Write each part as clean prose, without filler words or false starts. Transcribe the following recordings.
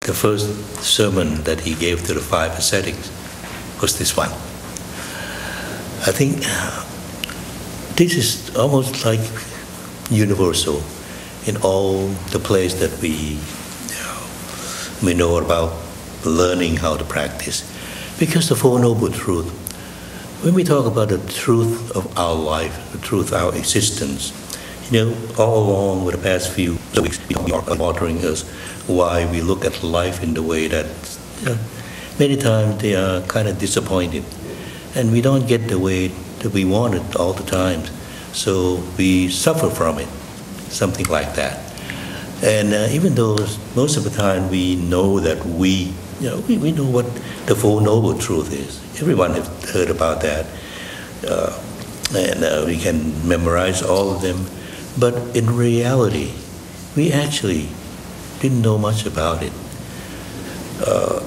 the first sermon that he gave to the five ascetics was this one. I think this is almost like universal in all the place that we know about learning how to practice. Because the Four Noble Truths, when we talk about the truth of our life, the truth of our existence, all along with the past few weeks, you are bothering us why we look at life in the way that many times they are kind of disappointed. And we don't get the way that we want it all the time. So we suffer from it, something like that. And even though most of the time we know that we know what the Four Noble Truth is. Everyone has heard about that. And we can memorize all of them. But in reality, we actually didn't know much about it.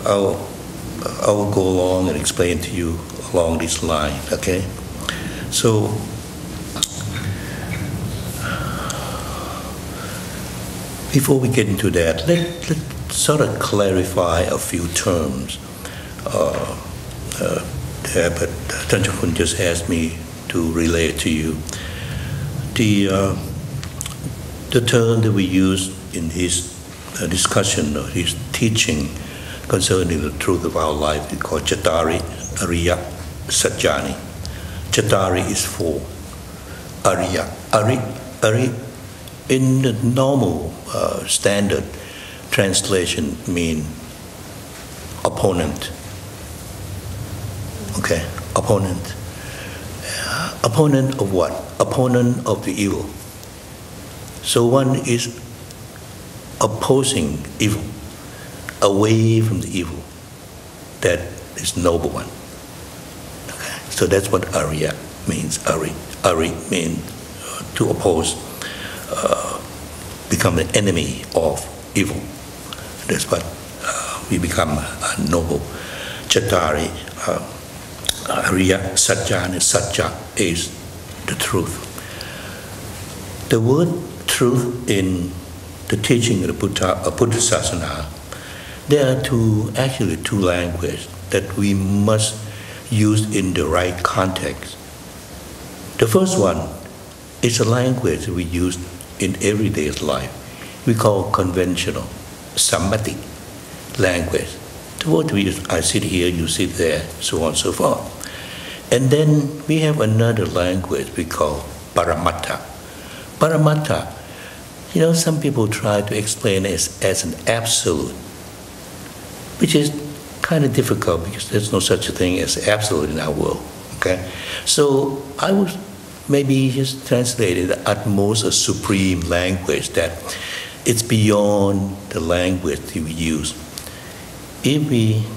I'll go along and explain to you along this line, okay? So, before we get into that, let's sort of clarify a few terms there, but Tantra Kun just asked me to relay to you. The term that we use in his discussion or his teaching concerning the truth of our life is called Chattari Ariya Satjani. Chattari is four. Ariya. Ari in the normal standard translation mean opponent. Okay, opponent. Opponent of what? Opponent of the evil. So one is opposing evil, away from the evil. That is noble one. Okay. So that's what Ariya means. Ari means to oppose, become the enemy of evil. That's what we become noble. Chattari, Ariya, Satjana. Satya is the truth. The word truth in the teaching of the Buddha Sasana, there are two languages that we must use in the right context. The first one is a language we use in everyday life. We call conventional, Sammati language. The word we use, I sit here, you sit there, so on and so forth. And then we have another language we call Paramattha. Paramattha, some people try to explain it as an absolute, which is kind of difficult because there's no such a thing as absolute in our world. Okay, so I would maybe just translate it at most a supreme language that it's beyond the language that we use.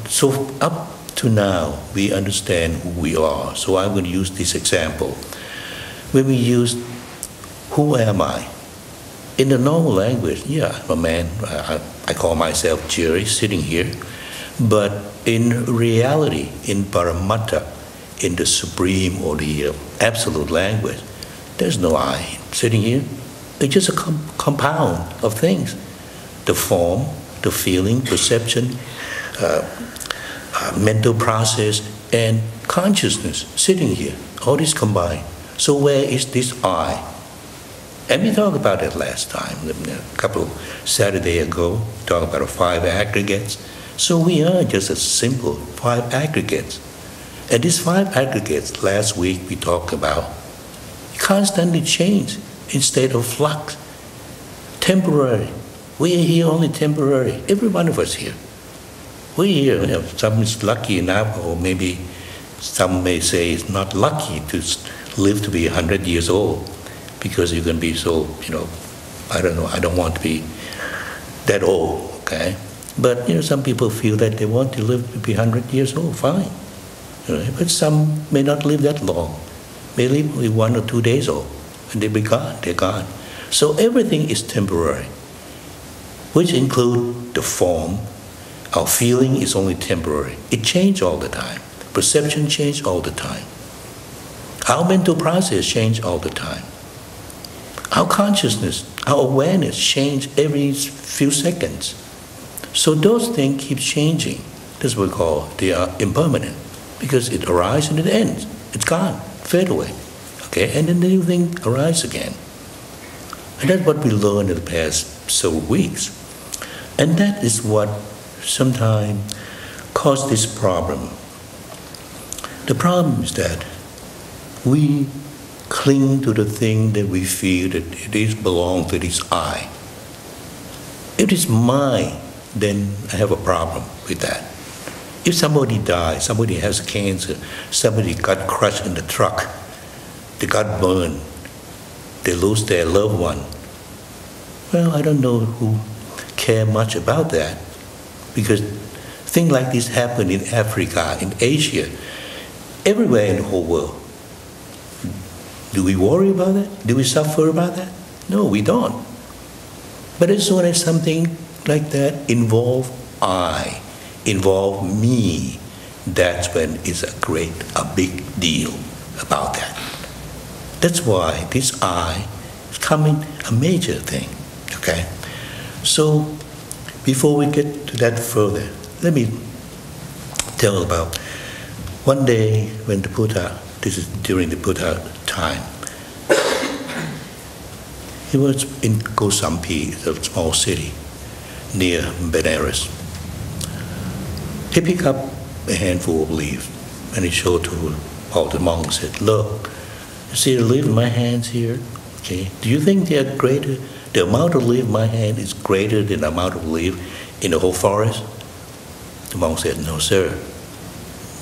So up to now we understand who we are. So I'm going to use this example. When we use who am I? In the normal language, I'm a man. I call myself Jerry, sitting here. But in reality, in Paramattha, in the supreme or the absolute language, there's no I sitting here. It's just a compound of things. The form, the feeling, perception, mental process, and consciousness sitting here. All this combined. So where is this I? And we talked about it last time, a couple Saturdays ago, talked about 5 aggregates. So we are just a simple 5 aggregates. And these 5 aggregates, last week we talked about, constantly change in state of flux. Temporary. We are here only temporary. Every one of us here. We are here. Some is lucky enough, or maybe some may say it's not lucky to live to be 100 years old. Because you're going to be so, I don't know, I don't want to be that old, okay? But, some people feel that they want to live to be 100 years old, fine. But some may not live that long. May live only 1 or 2 days old, and they're gone. So everything is temporary, which include the form. Our feeling is only temporary. It changes all the time. Perception changes all the time. Our mental process changes all the time. Our consciousness, our awareness change every few seconds. So those things keep changing. That's what we call they are impermanent because it arises and it ends. It's gone, fade away. Okay, and then the new thing arises again. And that's what we learned in the past several weeks. And that is what sometimes causes this problem. The problem is that we cling to the thing that we feel that it is belong to this I. If it is mine, then I have a problem with that. If somebody dies, somebody has cancer, somebody got crushed in the truck, they got burned, they lose their loved one. Well, I don't know who care much about that because things like this happen in Africa, in Asia, everywhere in the whole world. Do we worry about that? Do we suffer about that? No, we don't. But as soon as something like that involve I, involve me, that's when it's a big deal about that. That's why this I is coming a major thing. Okay? So before we get to that further, let me tell about one day when the Buddha, this is during the Buddha time, he was in Kosambi, a small city near Benares. He picked up a handful of leaves and he showed to all the monks and said, look, you see the leaf in my hands here? Okay. Do you think they are greater? The amount of leaf in my hand is greater than the amount of leaf in the whole forest? The monk said, no, sir.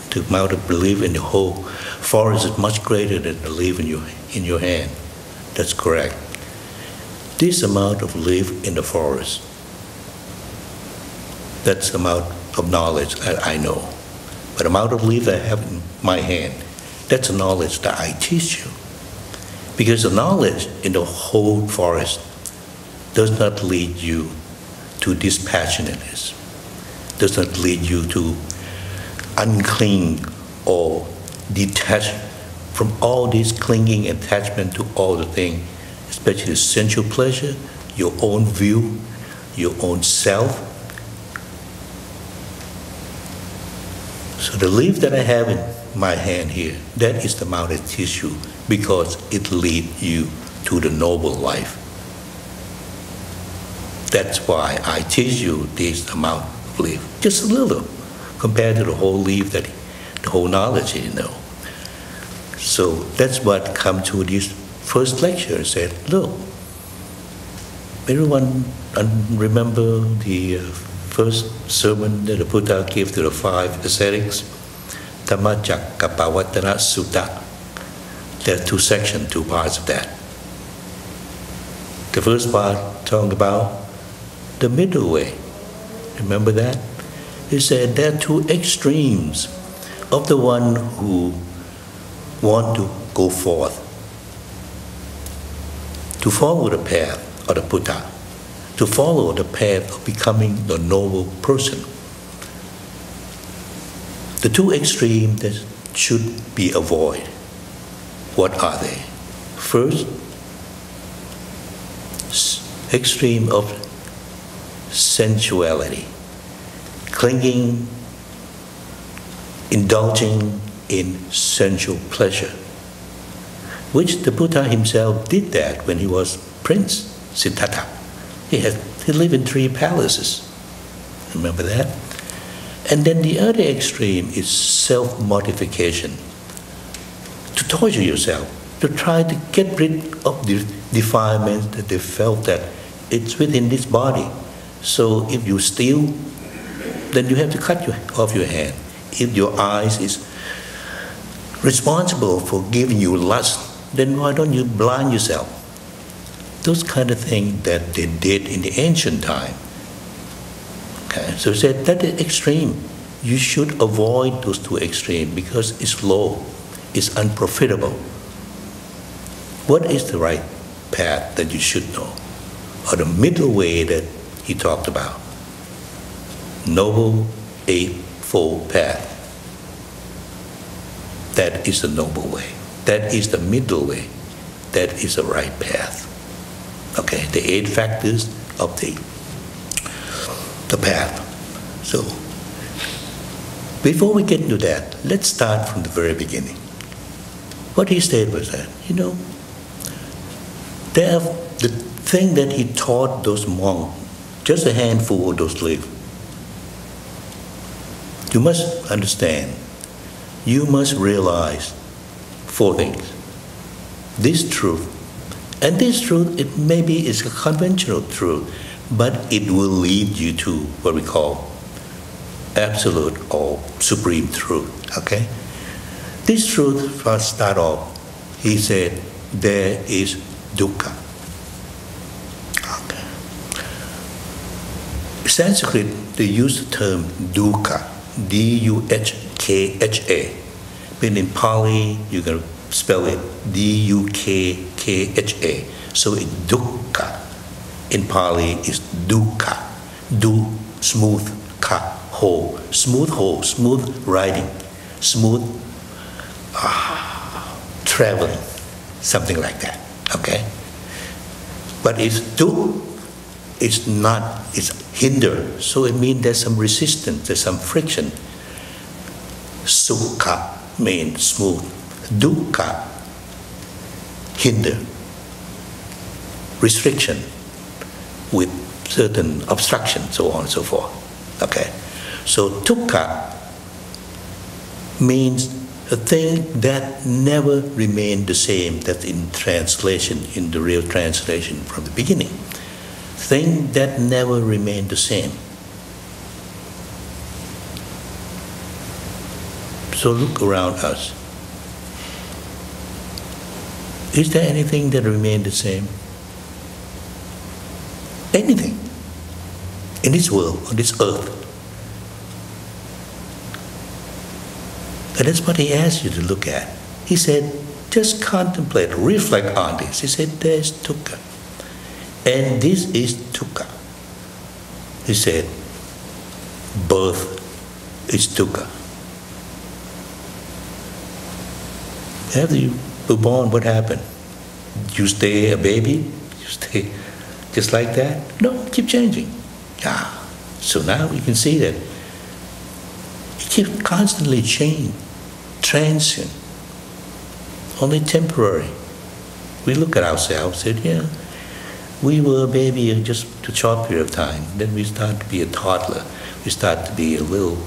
The amount of leaf in the whole forest is much greater than the leaf in your hand. That's correct. This amount of leaf in the forest, that's the amount of knowledge that I know. But the amount of leaf I have in my hand, that's the knowledge that I teach you. Because the knowledge in the whole forest does not lead you to dispassionateness, does not lead you to uncling or detach from all this clinging attachment to all the things, especially sensual pleasure, your own view, your own self. So the leaf that I have in my hand here, that is the amount I teach you because it leads you to the noble life. That's why I teach you this amount of leaf, just a little, compared to the whole leaf, that the whole knowledge you know. So that's what come to this first lecture and said, look, everyone remember the first sermon that the Buddha gave to the 5 ascetics, Dhammacakkappavattana Sutta. There are 2 sections, 2 parts of that. The first part talking about the middle way. Remember that? He said there are 2 extremes of the one who want to go forth, to follow the path of the Buddha, to follow the path of becoming the noble person. The 2 extremes that should be avoided. What are they? First, extreme of sensuality, clinging, indulging in sensual pleasure, which the Buddha himself did that when he was Prince Siddhartha. He lived in 3 palaces. Remember that? And then the other extreme is self-mortification, to torture yourself, to try to get rid of the defilements that they felt that it's within this body. So if you steal, then you have to cut off your hand. If your eyes is responsible for giving you lust, then why don't you blind yourself? Those kind of things that they did in the ancient time. Okay, so he said that is extreme. You should avoid those 2 extremes because it's low, it's unprofitable. What is the right path that you should know? Or the middle way that he talked about? Noble Eightfold Path. That is the noble way. That is the middle way. That is the right path. Okay, the 8 factors of the the path. So, before we get into that, let's start from the very beginning. What he said was that, the thing that he taught those monks, just a handful of those live. You must understand, you must realize 4 things. This truth, and this truth, it maybe is a conventional truth, but it will lead you to what we call absolute or supreme truth, okay? This truth, first start off, he said, there is dukkha. Okay. Sanskrit, they use the term dukkha, D-U-H-K-H-A. But in Pali, you can spell it D-U-K-K-H-A. So it's dukkha. In Pali, is dukkha. Du, smooth, ka, whole. Smooth whole, smooth riding, smooth traveling, something like that, okay? But it's duk, it's not, it's hinder. So it means there's some resistance, there's some friction. Sukha means smooth. Dukkha, hinder, restriction with certain obstruction, so on and so forth. Okay? So dukkha means a thing that never remained the same. That's in translation, in the real translation from the beginning. Thing that never remained the same. So look around us. Is there anything that remained the same? Anything in this world, on this earth. And that's what he asked you to look at. He said, just contemplate, reflect on this. He said, there's dukkha. And this is dukkha. He said, birth is dukkha. After you were born, what happened? You stay a baby? You stay just like that? No, keep changing. Yeah. So now we can see that it keeps constantly changing, transient, only temporary. We look at ourselves and say, we were a baby just a short period of time. Then we start to be a toddler. We start to be a little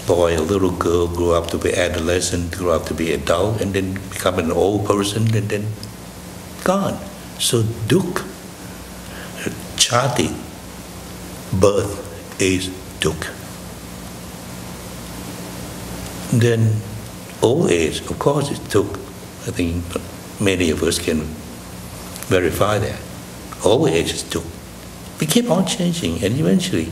boy, a little girl, grow up to be adolescent, grow up to be adult, and then become an old person, and then gone. So dukkha, chati, birth is dukkha. Then old age, of course, is dukkha. I think many of us can verify that. Old age is dukkha. We keep on changing, and eventually,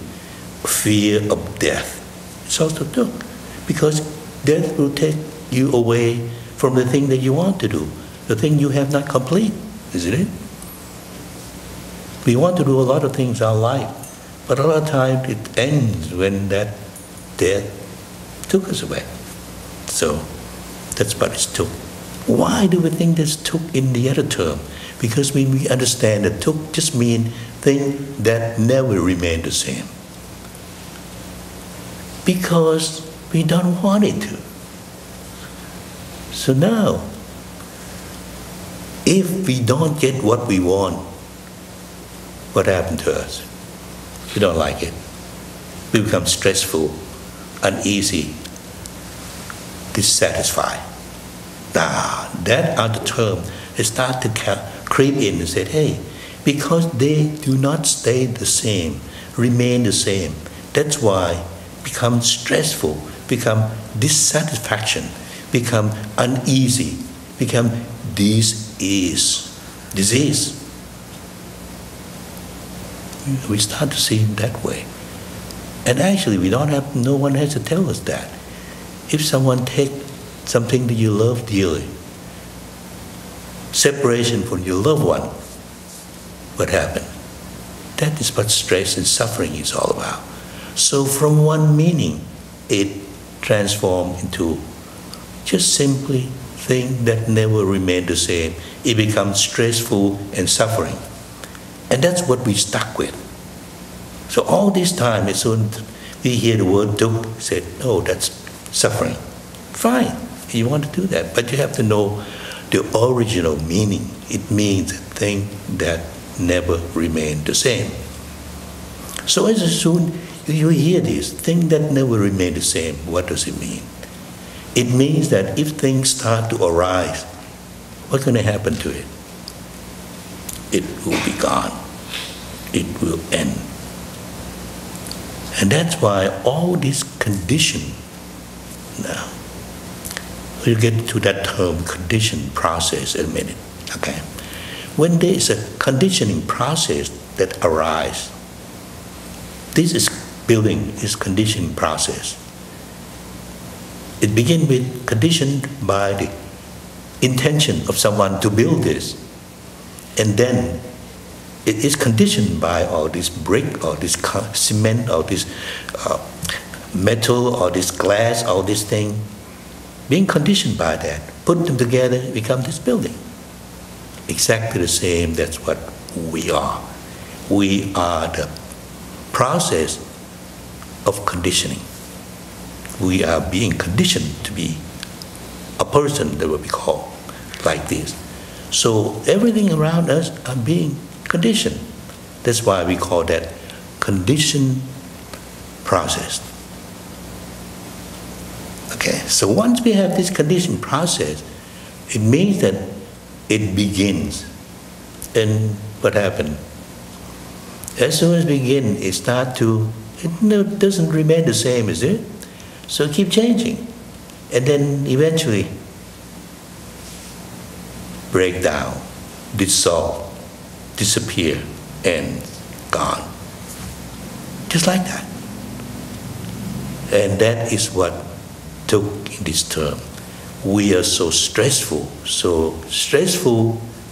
fear of death. It's also dukkha, because death will take you away from the thing that you want to do, the thing you have not complete, isn't it? We want to do a lot of things in our life, but a lot of times it ends when that death took us away. So that's what it's dukkha. Why do we think there's dukkha in the other term? Because when we understand that dukkha just means thing that never remain the same. Because we don't want it to. So now, if we don't get what we want, what happened to us? We don't like it. We become stressful, uneasy, dissatisfied. Now, that other term, they start to creep in and say, hey, because they do not stay the same, remain the same. That's why become stressful, become dissatisfaction, become uneasy, become disease. We start to see it that way. And actually, no one has to tell us that. If someone takes something that you love dearly, separation from your loved one, what happened? That is what stress and suffering is all about. So from one meaning, it transformed into just simply thing that never remained the same. It becomes stressful and suffering. And that's what we stuck with. So all this time, as soon as we hear the word dukkha, said, oh, that's suffering. Fine, you want to do that, but you have to know the original meaning. It means a thing that never remained the same. So as soon as you hear this, thing that never remained the same, what does it mean? It means that if things start to arise, what's going to happen to it? It will be gone. It will end. And that's why all this condition, now, we'll get to that term, condition process in a minute, okay? When there is a conditioning process that arises, this is building, is conditioning process. It begins with conditioned by the intention of someone to build this, and then it is conditioned by all this brick, or this cement, or this metal, or this glass, all this thing, being conditioned by that, put them together, become this building. Exactly the same, that's what we are. We are the process of conditioning. We are being conditioned to be a person that will be called like this. So everything around us are being conditioned. That's why we call that conditioned process. Okay, so once we have this conditioned process, it means that it begins. And what happened? As soon as it begins, it doesn't remain the same, is it? So keep changing. And then eventually break down, dissolve, disappear, and gone. Just like that. And that is what took in this term. We are so stressful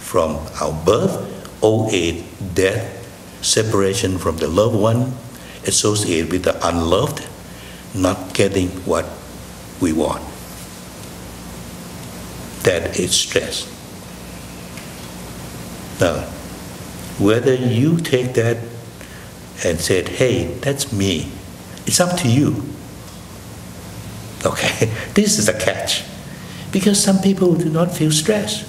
from our birth, old age, death, separation from the loved one, associated with the unloved, not getting what we want. That is stress. Now, whether you take that and said, hey, that's me, it's up to you. Okay, this is a catch. Because some people do not feel stress.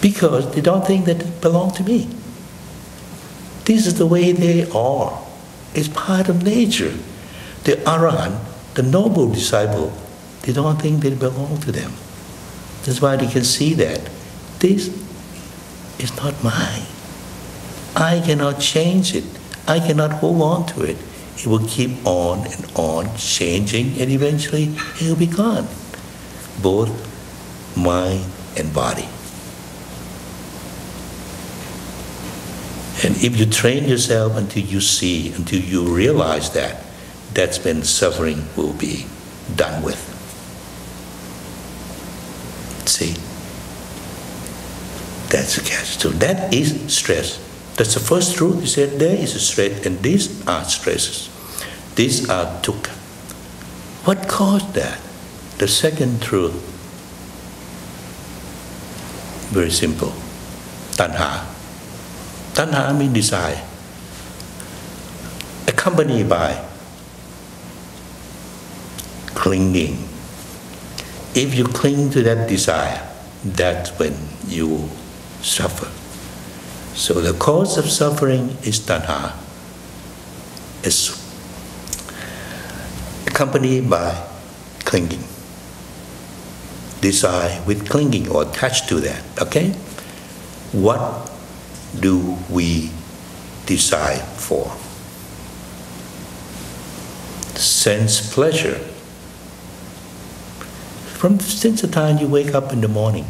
Because they don't think that it belongs to me. This is the way they are. It's part of nature. The Arahant, the noble disciple, they don't think they belong to them. That's why they can see that this is not mine. I cannot change it. I cannot hold on to it. It will keep on and on changing, and eventually it will be gone. Both mind and body. And if you train yourself until you see, until you realize that, that's when suffering will be done with. See? That's the catch. So that is stress. That's the first truth. He said there is a stress, and these are stresses. These are dukkha. What caused that? The second truth. Very simple. Tanha. Tanha means desire. Accompanied by clinging. If you cling to that desire, that's when you suffer. So the cause of suffering is tanha. It's accompanied by clinging. Desire with clinging or attached to that. Okay? What do we desire for? Sense pleasure. Since the time you wake up in the morning,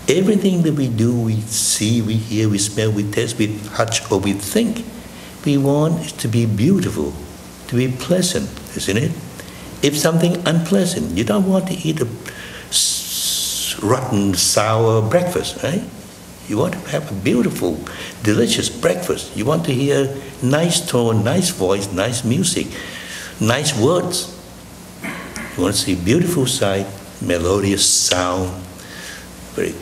everything that we do, we see, we hear, we smell, we taste, we touch, or we think, we want it to be beautiful, to be pleasant, isn't it? If something unpleasant, you don't want to eat a rotten, sour breakfast, right? You want to have a beautiful, delicious breakfast. You want to hear nice tone, nice voice, nice music, nice words. You want to see beautiful sight, melodious sound, very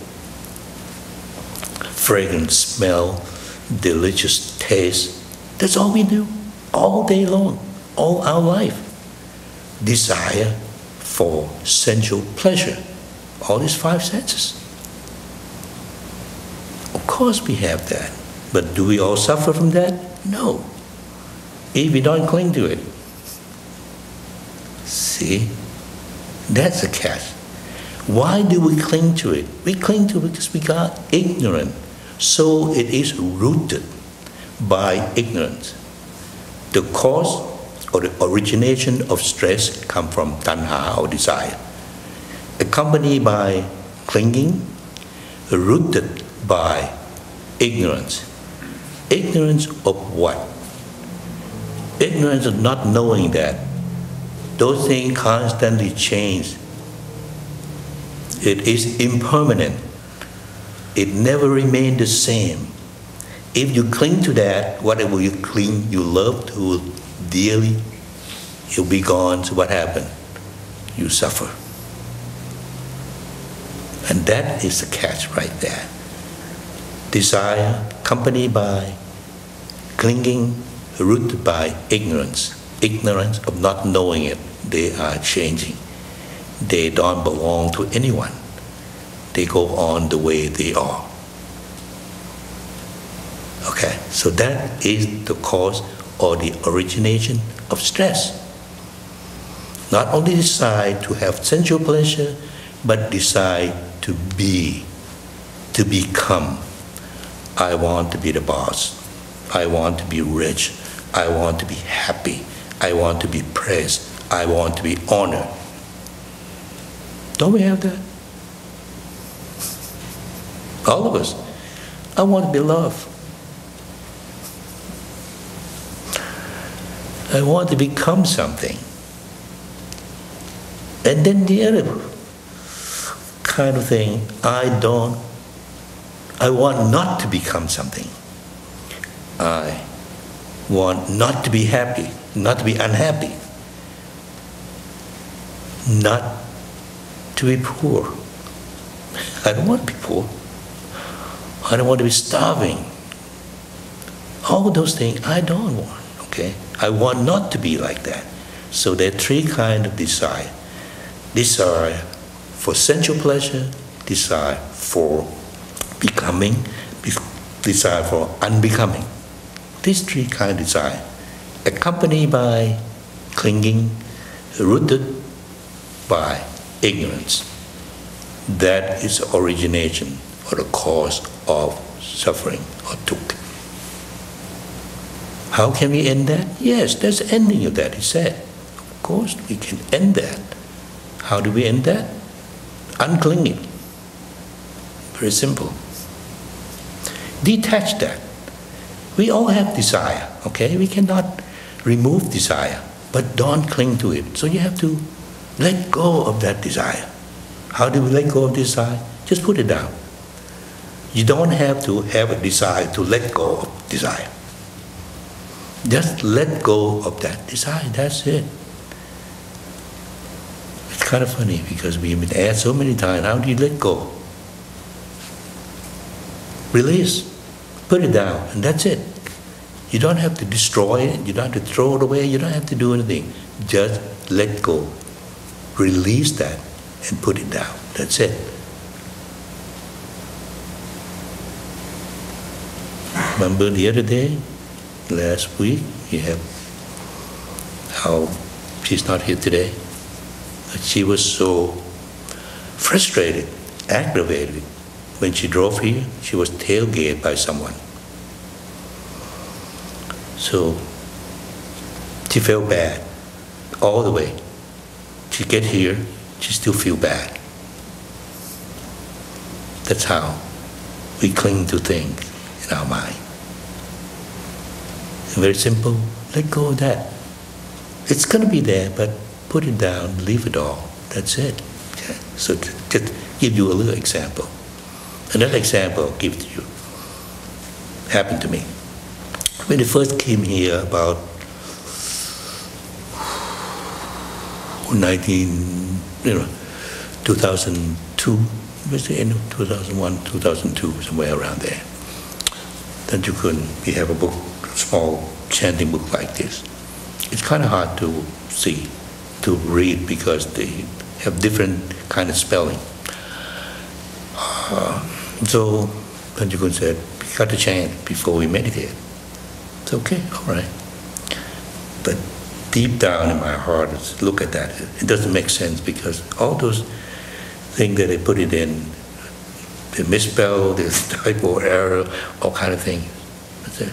fragrant smell, delicious taste. That's all we do, all day long, all our life. Desire for sensual pleasure, all these five senses. Of course we have that, but do we all suffer from that? No, if we don't cling to it. See, that's a catch. Why do we cling to it? We cling to it because we got ignorant. So it is rooted by ignorance. The cause or the origination of stress comes from tanha or desire, accompanied by clinging, rooted by ignorance. Ignorance of what? Ignorance of not knowing that those things constantly change. It is impermanent. It never remains the same. If you cling to that, whatever you cling, you love to dearly, it'll be gone. So what happened? You suffer. And that is the catch right there. Desire, accompanied by clinging, rooted by ignorance. Ignorance of not knowing it. They are changing. They don't belong to anyone. They go on the way they are. Okay, so that is the cause or the origination of stress. Not only decide to have sensual pleasure, but decide to be, to become. I want to be the boss. I want to be rich. I want to be happy. I want to be praised. I want to be honored. Don't we have that? All of us. I want to be loved. I want to become something. And then the other kind of thing, I want not to become something. I want not to be happy, not to be unhappy, not to be poor. I don't want to be poor. I don't want to be starving. All those things I don't want, okay? I want not to be like that. So there are three kinds of desire. Desire for sensual pleasure, desire for becoming, desire for unbecoming. These three kinds of desire, accompanied by clinging, rooted by ignorance. That is the origination or the cause of suffering or dukkha. How can we end that? Yes, there's the ending of that, he said. Of course, we can end that. How do we end that? Unclinging. Very simple. Detach that. We all have desire, okay? We cannot remove desire, but don't cling to it. So you have to let go of that desire. How do we let go of desire? Just put it down. You don't have to have a desire to let go of desire. Just let go of that desire, that's it. It's kind of funny because we've been asked so many times, how do you let go? Release, put it down, and that's it. You don't have to destroy it, you don't have to throw it away, you don't have to do anything. Just let go. Release that and put it down, that's it. Remember the other day, last week, you have how she's not here today. But she was so frustrated, aggravated. When she drove here, she was tailgated by someone. So she felt bad all the way. She get here, she still feel bad. That's how we cling to things in our mind. Very simple, let go of that. It's going to be there, but put it down, leave it all. That's it. Okay? So just give you a little example. Another example I'll give to you. Happened to me. When I first came here about 2002, it was the end of 2001, 2002, somewhere around there. Tanjukun, we have a book, small chanting book like this. It's kind of hard to see, to read, because they have different kind of spelling. So Tanjukun said, we got to chant before we meditate. It's okay, all right. But deep down in my heart, look at that. It doesn't make sense, because all those things that they put it in, the misspell, the typo error, all kind of things. I said,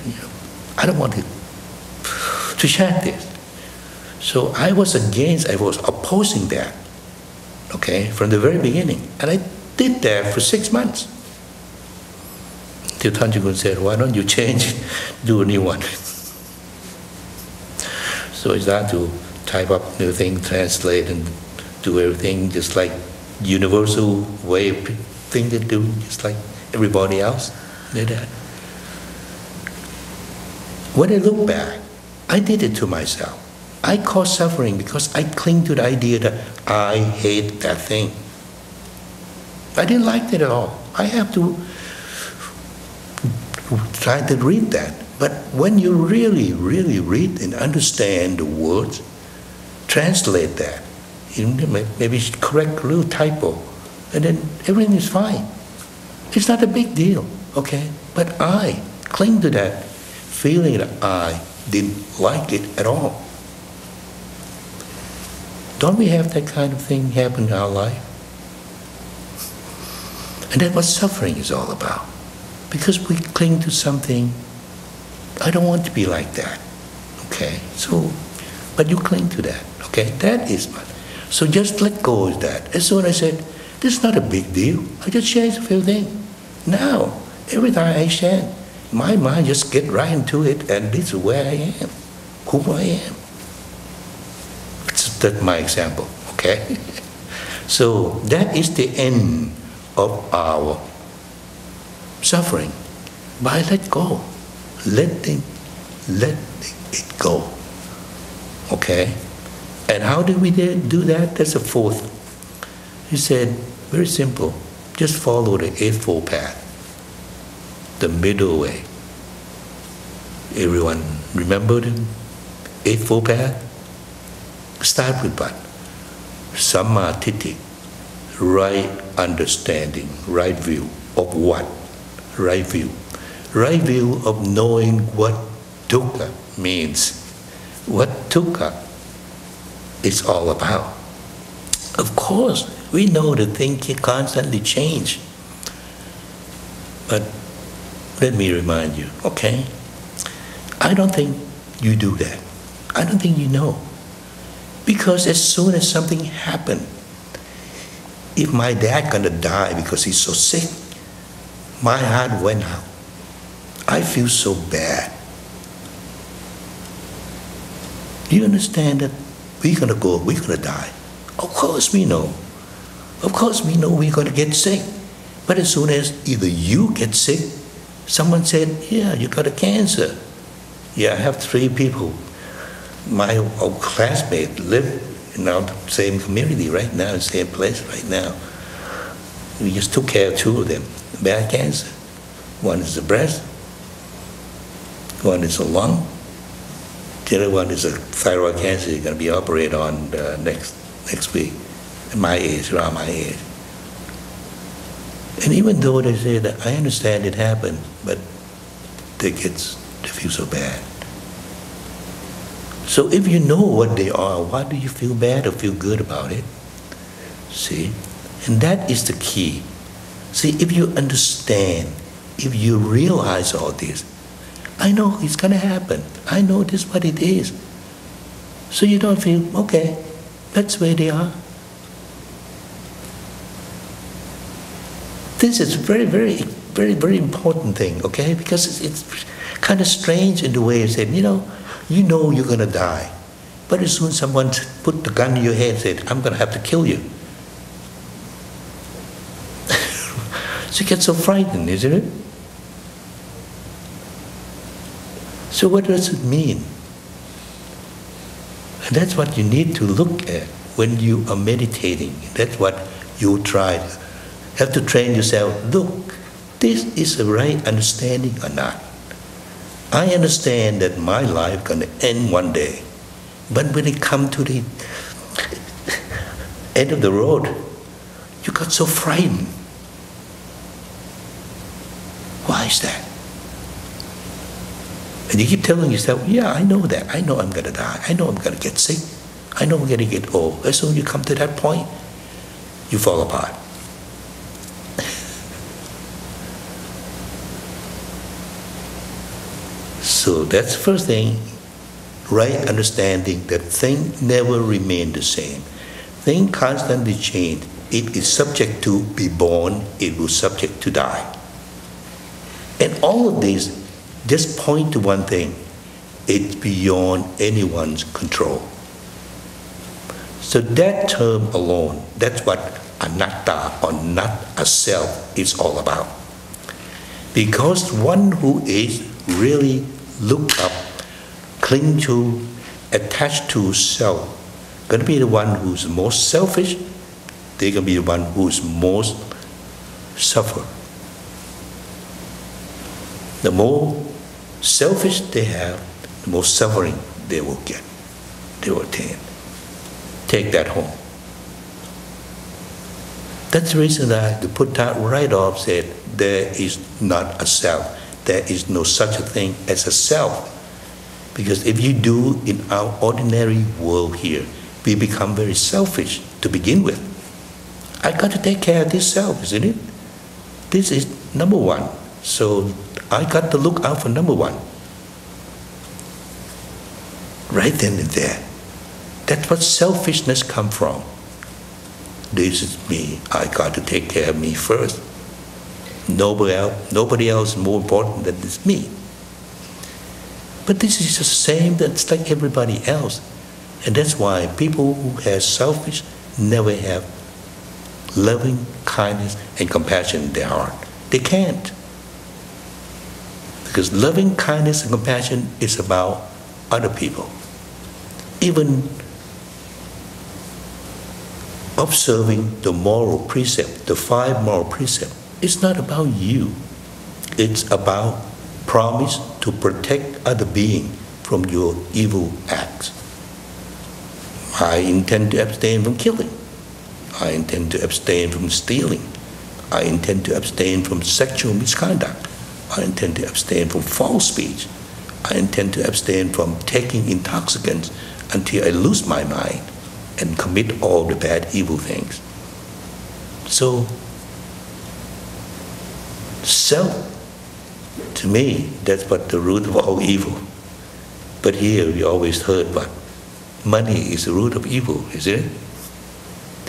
I don't want to chant this. So I was opposing that, okay, from the very beginning. And I did that for 6 months. Till Tanjukun said, why don't you change, do a new one? So I started to type up new things, translate, and do everything just like universal way of thing to do, just like everybody else did that. When I look back, I did it to myself. I caused suffering because I cling to the idea that I hate that thing. I didn't like it at all. I have to try to read that. But when you really, really read and understand the words, translate that, maybe correct a little typo, and then everything is fine. It's not a big deal, okay? But I cling to that feeling that I didn't like it at all. Don't we have that kind of thing happen in our life? And that's what suffering is all about. Because we cling to something, I don't want to be like that, okay? So, but you cling to that, okay? That is what. So just let go of that. As soon as I said, this is not a big deal. I just changed a few things. Now, every time I chant, my mind just get right into it, and this is where I am, who I am. That's my example, okay? So that is the end of our suffering. By let go, letting it go, okay? And how do we do that? That's the fourth. He said, very simple, just follow the Eightfold Path, the middle way. Everyone remember the Eightfold Path? Start with what? Samma Ditthi, right understanding, right view of what? Right view. Right view of knowing what dukkha means, what dukkha is all about. Of course, we know the thing can constantly change. But let me remind you, okay? I don't think you do that. I don't think you know. Because as soon as something happened, if my dad gonna die because he's so sick, my heart went out. I feel so bad. Do you understand that we're gonna go, we're gonna die? Of course we know. Of course we know we're gonna get sick. But as soon as either you get sick, someone said, yeah, you got a cancer. Yeah, I have 3 people. My old classmate live in our same community right now, in the same place right now. We just took care of 2 of them. Bad cancer. One is the breast, one is the lung, the other one is a thyroid cancer. You're going to be operated on next week, at my age, around my age. And even though they say that, I understand it happened, but they feel so bad. So if you know what they are, why do you feel bad or feel good about it? See? And that is the key. See, if you understand, if you realize all this, I know it's going to happen. I know this is what it is. So you don't feel, okay, that's where they are. This is very, very, very, very important thing, okay? Because it's kind of strange in the way you said, you know you're going to die. But as soon as someone put the gun in your head and said, I'm going to have to kill you. So you get so frightened, isn't it? So what does it mean? And that's what you need to look at when you are meditating. That's what you try. Have to train yourself. Look, this is the right understanding or not. I understand that my life gonna end one day. But when it come to the end of the road, you got so frightened. Why is that? And you keep telling yourself, yeah, I know that. I know I'm gonna die. I know I'm gonna get sick. I know I'm gonna get old. As soon as you come to that point, you fall apart. So that's the first thing, right understanding that things never remain the same. Things constantly change. It is subject to be born, it will subject to die. And all of these just point to one thing, it's beyond anyone's control. So that term alone, that's what anatta or not a self is all about. Because one who is really look up, cling to, attached to self, going to be the one who's most selfish, they're going to be the one who's most suffer. The more selfish they have, the more suffering they will get, they will attain. Take that home. That's the reason that the Buddha right off said, there is not a self. There is no such a thing as a self. Because if you do in our ordinary world here, we become very selfish to begin with. I got to take care of this self, isn't it? This is number one. So I got to look out for number one. Right then and there. That's what selfishness comes from. This is me. I got to take care of me first. Nobody else is more important than this me. But this is the same, that's like everybody else. And that's why people who have selfish never have loving, kindness, and compassion in their heart. They can't. Because loving, kindness, and compassion is about other people. Even observing the moral precept, the 5 moral precepts, it's not about you. It's about promise to protect other beings from your evil acts. I intend to abstain from killing. I intend to abstain from stealing. I intend to abstain from sexual misconduct. I intend to abstain from false speech. I intend to abstain from taking intoxicants until I lose my mind and commit all the bad, evil things. So, self, to me, that's what the root of all evil. But here we always heard, but money is the root of evil, isn't it?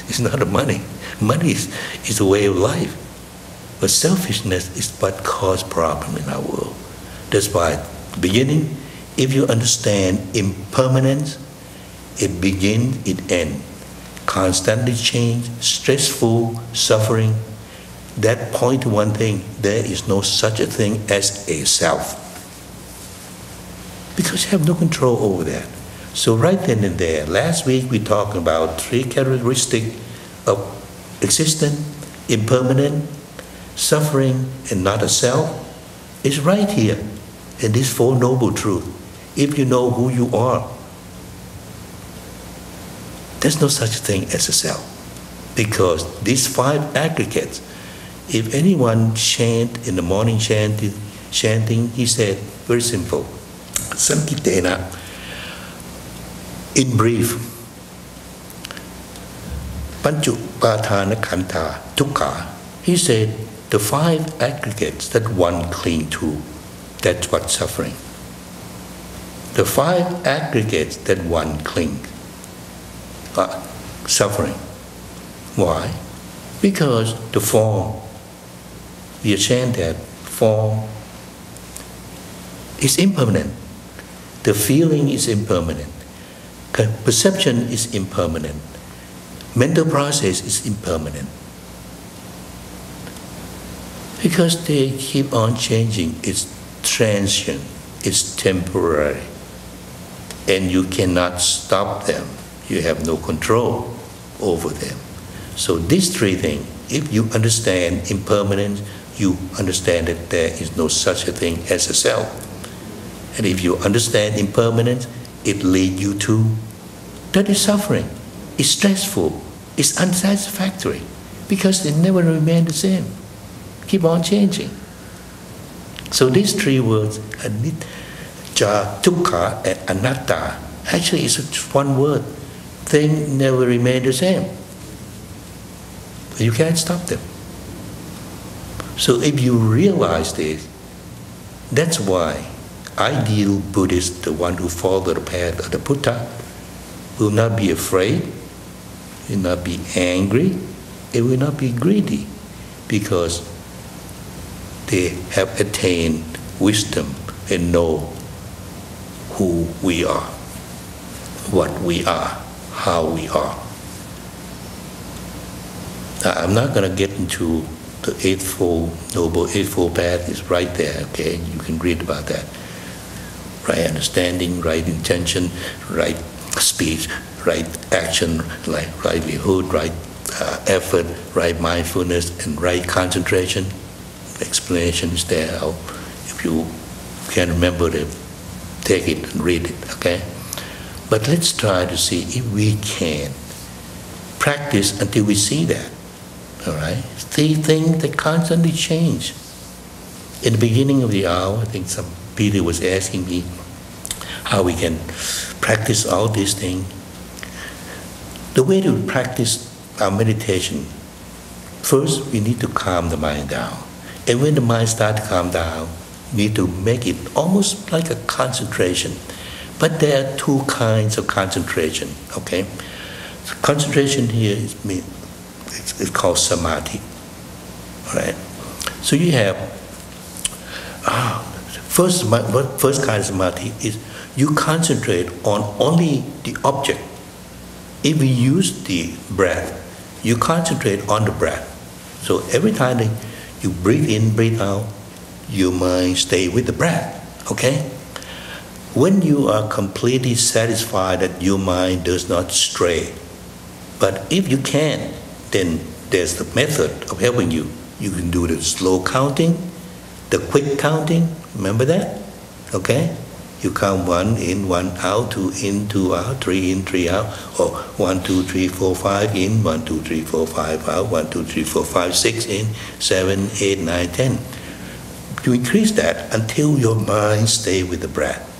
It's not the money. Money is a way of life. But selfishness is what causes problem in our world. That's why, beginning, if you understand impermanence, it begins, it ends. Constantly change, stressful, suffering. That point to one thing, there is no such a thing as a self. Because you have no control over that. So right then and there, last week we talked about 3 characteristics of existence, impermanent, suffering, and not a self. It's right here in this 4 noble truths. If you know who you are, there's no such thing as a self. Because these 5 aggregates, if anyone chant in the morning chanting, he said, very simple, Sankitena, in brief, Panchu Patana Kanta Tukka, he said, the 5 aggregates that one cling to, that's what's suffering. The 5 aggregates that one cling are suffering. Why? Because the form, we chant that form is impermanent. The feeling is impermanent. Perception is impermanent. Mental process is impermanent. Because they keep on changing, it's transient, it's temporary. And you cannot stop them. You have no control over them. So these 3 things, if you understand impermanence, you understand that there is no such a thing as a self. And if you understand impermanence, it leads you to that is suffering. It's stressful. It's unsatisfactory because it never remains the same. Keep on changing. So these three words, anicca, dukkha, and anatta, actually it's just one word. Things never remain the same. You can't stop them. So if you realize this, that's why ideal Buddhist, the one who follows the path of the Buddha, will not be afraid, will not be angry, it will not be greedy, because they have attained wisdom and know who we are, what we are, how we are. Now, I'm not going to get into the Noble Eightfold Path. Is right there, okay? You can read about that. Right understanding, right intention, right speech, right action, right livelihood, right effort, right mindfulness, and right concentration. Explanation is there. If you can't remember it, take it and read it, okay? But let's try to see if we can practice until we see that, all right? See things that constantly change. In the beginning of the hour, I think Peter was asking me how we can practice all these things. The way to practice our meditation, first we need to calm the mind down. And when the mind starts to calm down, we need to make it almost like a concentration. But there are two kinds of concentration, okay? So concentration here is it's called samadhi, all right? So you have, first kind of samadhi is you concentrate on only the object. If we use the breath, you concentrate on the breath. So every time that you breathe in, breathe out, your mind stay with the breath, okay? When you are completely satisfied that your mind does not stray, but if you can, then there's the method of helping you. You can do the slow counting, the quick counting, remember that? Okay? You count 1 in, 1 out, 2 in, 2 out, 3 in, 3 out, or 1, 2, 3, 4, 5 in, 1, 2, 3, 4, 5 out, 1, 2, 3, 4, 5, 6 in, 7, 8, 9, 10. You increase that until your mind stay with the breath.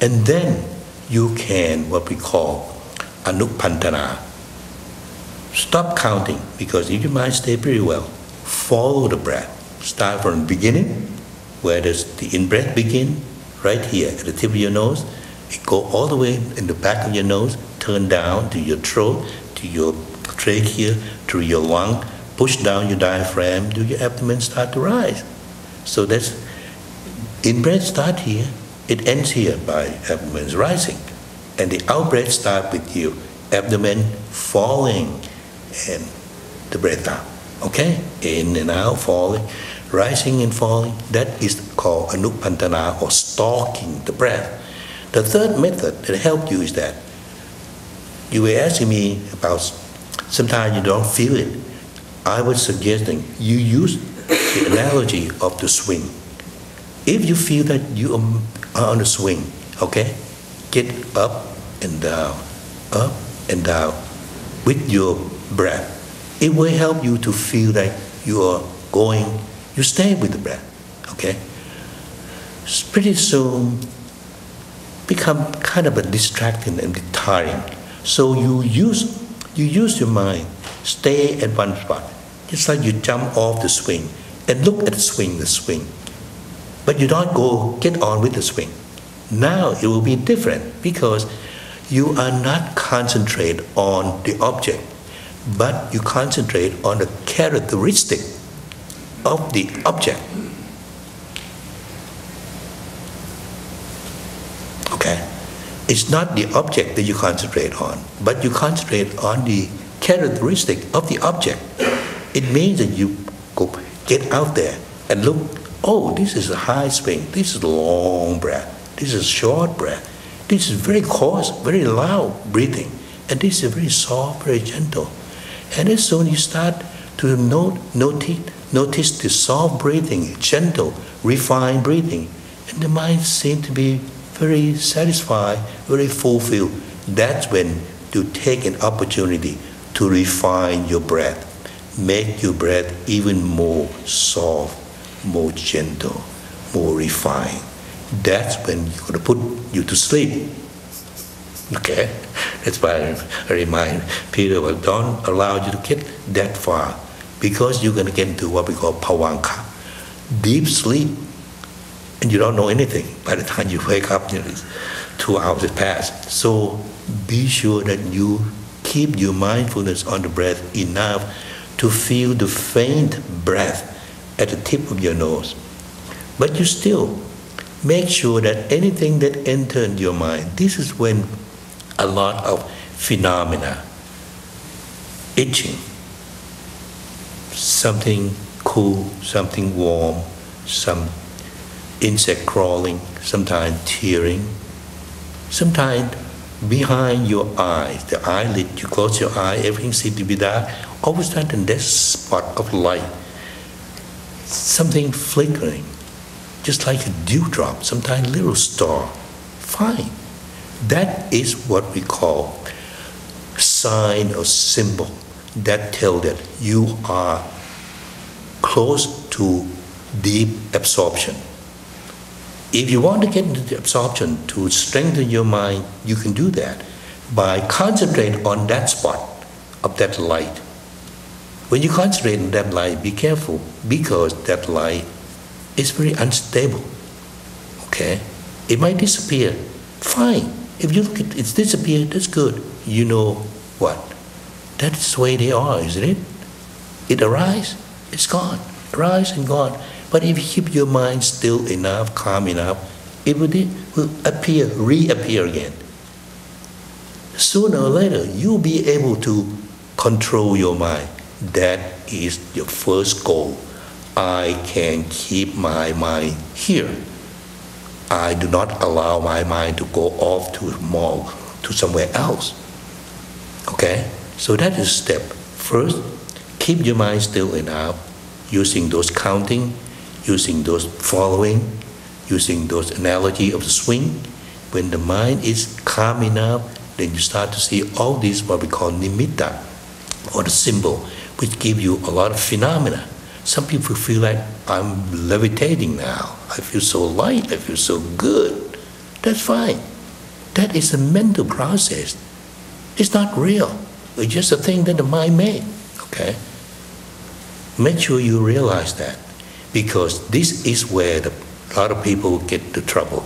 And then you can, what we call anupantana. Stop counting, because if your mind stay pretty well, follow the breath. Start from the beginning. Where does the in-breath begin? Right here at the tip of your nose. It go all the way in the back of your nose, turn down to your throat, to your trachea, to your lung, push down your diaphragm, do your abdomen start to rise. So that's in-breath start here, it ends here by abdomen rising. And the out-breath start with your abdomen falling and the breath out. Okay? In and out, falling, rising and falling. That is called anupantana, or stalking the breath. The third method that helped you is that you were asking me about sometimes you don't feel it. I was suggesting you use the analogy of the swing. If you feel that you are on the swing, okay, get up and down with your breath. It will help you to feel that you are going, you stay with the breath, okay? Pretty soon become kind of a distracting and tiring. So you use your mind, stay at one spot. Just like you jump off the swing and look at the swing. But you don't go get on with the swing. Now it will be different because you are not concentrate on the object, but you concentrate on the characteristic of the object. Okay? It's not the object that you concentrate on, but you concentrate on the characteristic of the object. It means that you go get out there and look, oh, this is a high swing, this is a long breath, this is a short breath, this is very coarse, very loud breathing, and this is very soft, very gentle. And as soon as you start to notice the soft breathing, gentle, refined breathing, and the mind seems to be very satisfied, very fulfilled. That's when you take an opportunity to refine your breath, make your breath even more soft, more gentle, more refined. That's when you're going to put you to sleep. Okay? That's why I remind Peter, well, don't allow you to get that far, because you're going to get into what we call pavanka, deep sleep, and you don't know anything. By the time you wake up, 2 hours have passed. So be sure that you keep your mindfulness on the breath enough to feel the faint breath at the tip of your nose. But you still make sure that anything that enters your mind, this is when a lot of phenomena, itching, something cool, something warm, some insect crawling, sometimes tearing, sometimes behind your eyes, the eyelid, you close your eye, everything seems to be dark. All of a sudden, there's a spot of light, something flickering, just like a dewdrop, sometimes a little star. Fine. That is what we call sign or symbol that tell that you are close to deep absorption. If you want to get into the absorption to strengthen your mind, you can do that by concentrating on that spot of that light. When you concentrate on that light, be careful, because that light is very unstable. Okay? It might disappear. Fine. If you look at it's disappeared, that's good. You know what? That's the way they are, isn't it? It arises, it's gone. Arise and gone. But if you keep your mind still enough, calm enough, it will appear, reappear again. Sooner or later, you'll be able to control your mind. That is your first goal. I can keep my mind here. I do not allow my mind to go off to somewhere else. Okay? So that is step. First, keep your mind still enough, using those counting, using those following, using those analogy of the swing. When the mind is calm enough, then you start to see all these what we call nimitta, or the symbol, which give you a lot of phenomena. Some people feel like, I'm levitating now. I feel so light, I feel so good. That's fine. That is a mental process. It's not real. It's just a thing that the mind made. Okay? Make sure you realize that, because this is where a lot of people get the trouble.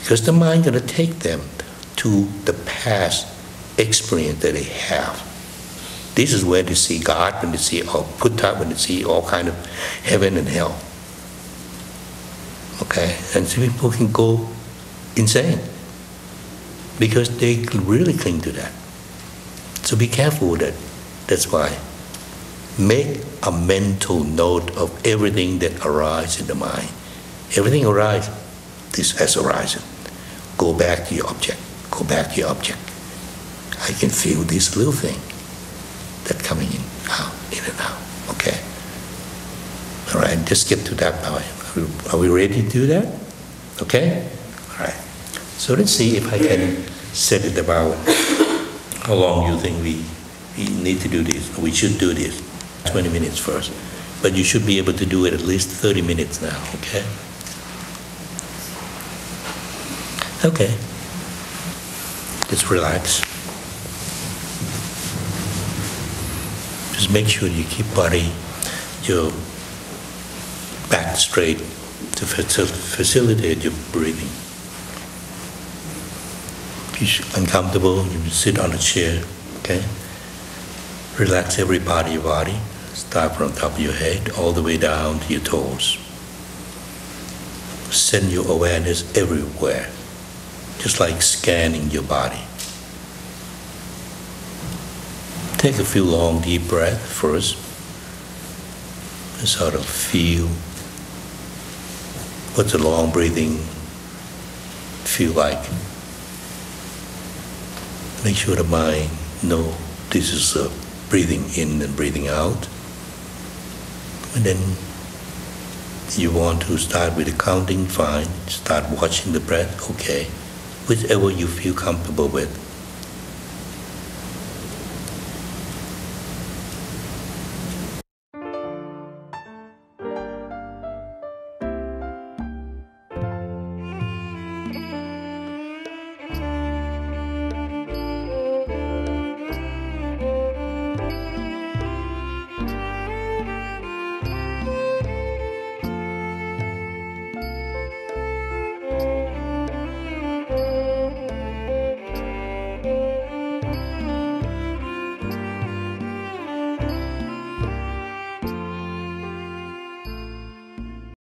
Because the mind is going to take them to the past experience that they have. This is where they see God, when they see Buddha, when they see all kind of heaven and hell. Okay? And some people can go insane because they really cling to that. So be careful with it. That's why. Make a mental note of everything that arises in the mind. Everything arises, this has arisen. Go back to your object. Go back to your object. I can feel this little thing that coming in and out. Okay? All right, just get to that now. Are we ready to do that? Okay? All right. So let's see if I can set it about how long you think we need to do this. We should do this. 20 minutes first. But you should be able to do it at least 30 minutes now, okay? Okay. Just relax. Just make sure you keep your back straight to facilitate your breathing. If you're uncomfortable, you sit on a chair, okay? Relax every part of your body. Start from the top of your head all the way down to your toes. Send your awareness everywhere, just like scanning your body. Take a few long, deep breaths first. And sort of feel what the long breathing feel like. Make sure the mind know this is breathing in and breathing out. And then You want to start with the counting, fine. Start watching the breath, okay. Whichever you feel comfortable with.